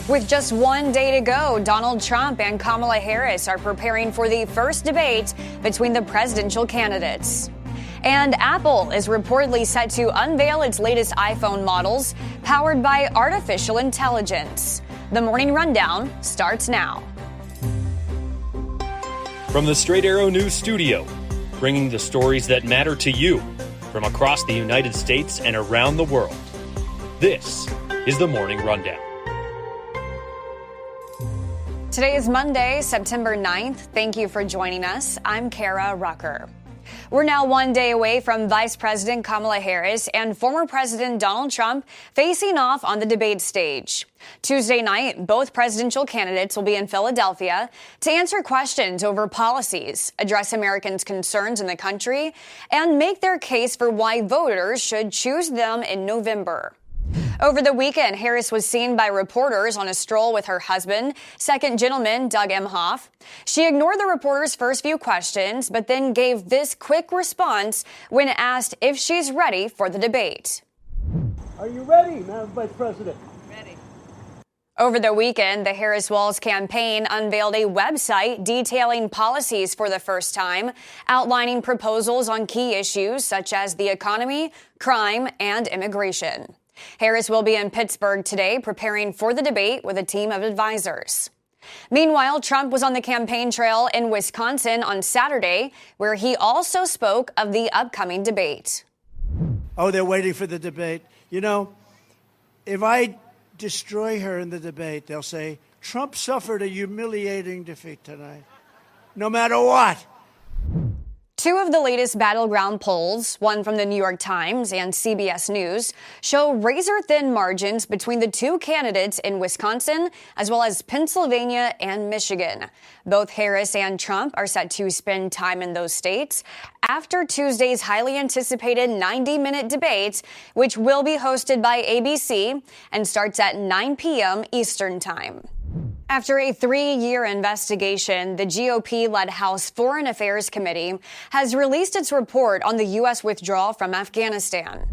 With just one day to go, Donald Trump and Kamala Harris are preparing for the first debate between the presidential candidates. And Apple is reportedly set to unveil its latest iPhone models powered by artificial intelligence. The Morning Rundown starts now. From the Straight Arrow News Studio, bringing the stories that matter to you from across the United States and around the world. This is the Morning Rundown. Today is Monday, September 9th. Thank you for joining us. I'm Kara Rucker. We're now one day away from Vice President Kamala Harris and former President Donald Trump facing off on the debate stage. Tuesday night, both presidential candidates will be in Philadelphia to answer questions over policies, address Americans' concerns in the country, and make their case for why voters should choose them in November. Over the weekend, Harris was seen by reporters on a stroll with her husband, second gentleman Doug Emhoff. She ignored the reporters' first few questions, but then gave this quick response when asked if she's ready for the debate. Are you ready, Madam Vice President? Ready. Over the weekend, the Harris-Walz campaign unveiled a website detailing policies for the first time, outlining proposals on key issues such as the economy, crime, and immigration. Harris will be in Pittsburgh today preparing for the debate with a team of advisors. Meanwhile, Trump was on the campaign trail in Wisconsin on Saturday, where he also spoke of the upcoming debate. Oh, they're waiting for the debate. You know, if I destroy her in the debate, they'll say, Trump suffered a humiliating defeat tonight. No matter what. Two of the latest battleground polls, one from the New York Times and CBS News, show razor-thin margins between the two candidates in Wisconsin, as well as Pennsylvania and Michigan. Both Harris and Trump are set to spend time in those states after Tuesday's highly anticipated 90-minute debate, which will be hosted by ABC and starts at 9 p.m. Eastern Time. After a 3-year investigation, the GOP-led House Foreign Affairs Committee has released its report on the U.S. withdrawal from Afghanistan.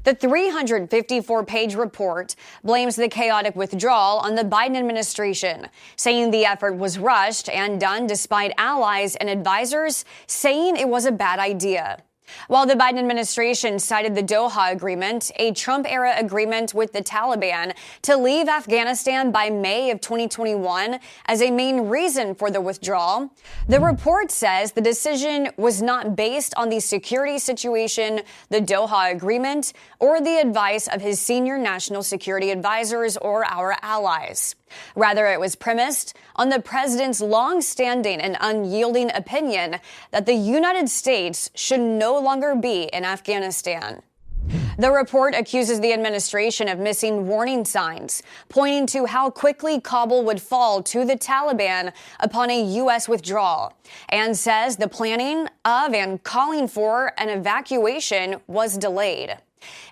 The 354-page report blames the chaotic withdrawal on the Biden administration, saying the effort was rushed and done despite allies and advisors saying it was a bad idea. While the Biden administration cited the Doha Agreement, a Trump-era agreement with the Taliban to leave Afghanistan by May of 2021, as a main reason for the withdrawal, the report says the decision was not based on the security situation, the Doha Agreement, or the advice of his senior national security advisors or our allies. Rather, it was premised on the president's long-standing and unyielding opinion that the United States should no longer be in Afghanistan. The report accuses the administration of missing warning signs, pointing to how quickly Kabul would fall to the Taliban upon a U.S. withdrawal, and says the planning of and calling for an evacuation was delayed.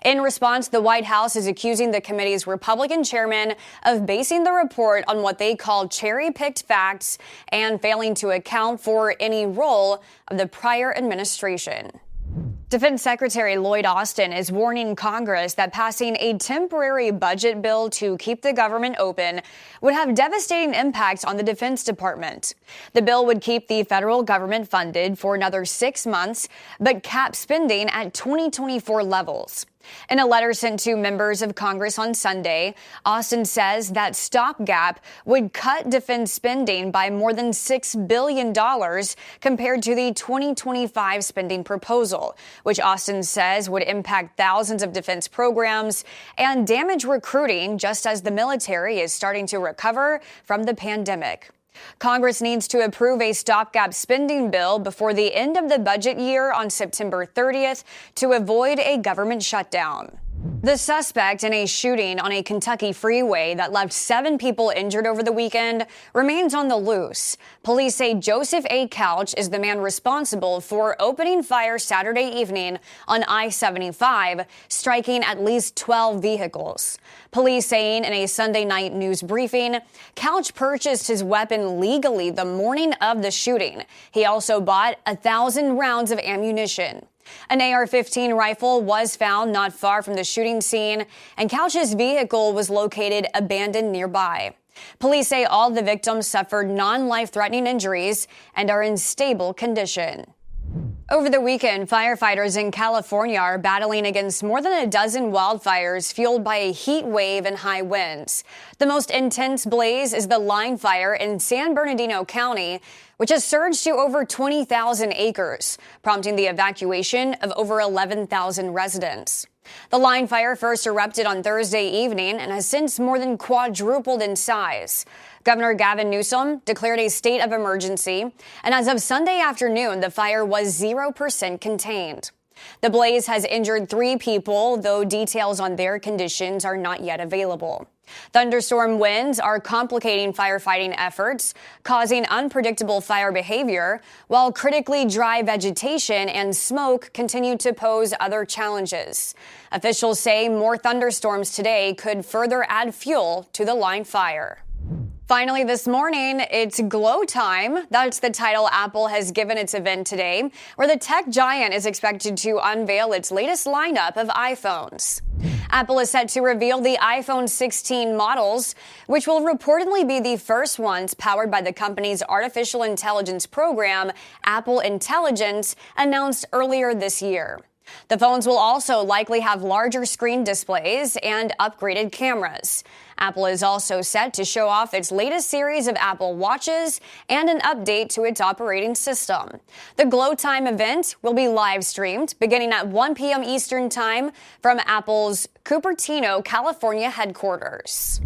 In response, the White House is accusing the committee's Republican chairman of basing the report on what they call cherry-picked facts and failing to account for any role of the prior administration. Defense Secretary Lloyd Austin is warning Congress that passing a temporary budget bill to keep the government open would have devastating impacts on the Defense Department. The bill would keep the federal government funded for another 6 months, but cap spending at 2024 levels. In a letter sent to members of Congress on Sunday, Austin says that stopgap would cut defense spending by more than $6 billion compared to the 2025 spending proposal, which Austin says would impact thousands of defense programs and damage recruiting just as the military is starting to recover from the pandemic. Congress needs to approve a stopgap spending bill before the end of the budget year on September 30th to avoid a government shutdown. The suspect in a shooting on a Kentucky freeway that left 7 people injured over the weekend remains on the loose. Police say Joseph A. Couch is the man responsible for opening fire Saturday evening on I-75, striking at least 12 vehicles. Police saying in a Sunday night news briefing, Couch purchased his weapon legally the morning of the shooting. He also bought 1,000 rounds of ammunition. An AR-15 rifle was found not far from the shooting scene, and Couch's vehicle was located abandoned nearby. Police say all the victims suffered non-life-threatening injuries and are in stable condition. Over the weekend, firefighters in California are battling against more than a dozen wildfires fueled by a heat wave and high winds. The most intense blaze is the line fire in San Bernardino County, which has surged to over 20,000 acres, prompting the evacuation of over 11,000 residents. The line fire first erupted on Thursday evening and has since more than quadrupled in size. Governor Gavin Newsom declared a state of emergency, and as of Sunday afternoon, the fire was 0% contained. The blaze has injured 3 people, though details on their conditions are not yet available. Thunderstorm winds are complicating firefighting efforts, causing unpredictable fire behavior, while critically dry vegetation and smoke continue to pose other challenges. Officials say more thunderstorms today could further add fuel to the line fire. Finally, this morning, it's glow time. That's the title Apple has given its event today, where the tech giant is expected to unveil its latest lineup of iPhones. Apple is set to reveal the iPhone 16 models, which will reportedly be the first ones powered by the company's artificial intelligence program, Apple Intelligence, announced earlier this year. The phones will also likely have larger screen displays and upgraded cameras. Apple is also set to show off its latest series of Apple Watches and an update to its operating system. The Glow Time event will be live streamed beginning at 1 p.m. Eastern Time from Apple's Cupertino, California headquarters.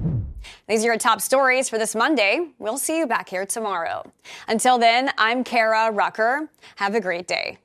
These are your top stories for this Monday. We'll see you back here tomorrow. Until then, I'm Kara Rucker. Have a great day.